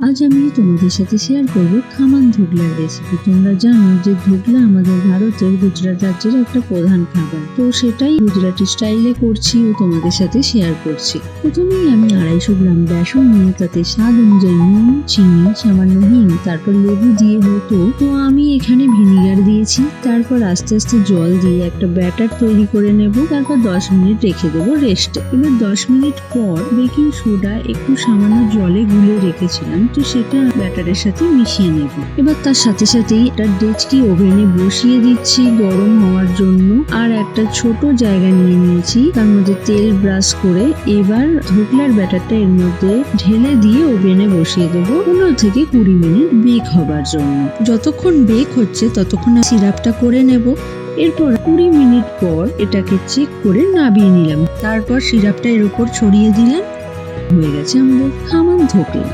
আজ আমি তোমাদের সাথে শেয়ার করব খামান ধোকলার রেসিপি। তোমরা জানো যে ধোকলা আমাদের ভারতের গুজরাট রাজ্যের একটা প্রধান খাবার, তো সেটাই গুজরাটি স্টাইলে করছি ও তোমাদের সাথে শেয়ার করছি। প্রথমেই আমি 250 গ্রাম বেসন নিয়ে তাতে স্বাদ অনুযায়ী নুন, চিনি, সামান্য হিং, তারপর লেবু দিয়ে হতো, তো আমি এখানে ভিনিগার দিয়েছি। তারপর আস্তে আস্তে জল দিয়ে একটা ব্যাটার তৈরি করে নেব। তারপর 10 মিনিট রেখে দেবো রেস্টে। এবার 10 মিনিট পর বেকিং সোডা একটু সামান্য জলে গুলে রেখেছিলাম, তো সেটা ব্যাটারের সাথে মিশিয়ে নেব। এবার তার সাথে সাথেই একটা ডেচকি ওভেনে বসিয়ে দিচ্ছি গরম হওয়ার জন্য। আর একটা ছোট জায়গা নিয়ে নিয়েছি, তার মধ্যে তেল ব্রাশ করে এবার ধোকলার ব্যাটারটা এর মধ্যে ঢেলে দিয়ে ওভেনে বসিয়ে দেবো 15 থেকে 20 মিনিট বেক হবার জন্য। যতক্ষণ বেক হচ্ছে ততক্ষণ সিরাপটা করে নেব। এরপর 20 মিনিট পর এটাকে চেক করে নামিয়ে নিলাম। তারপর সিরাপটা এর উপর ছড়িয়ে দিলাম। হয়ে গেছে আমাদের খামান ধোকলা।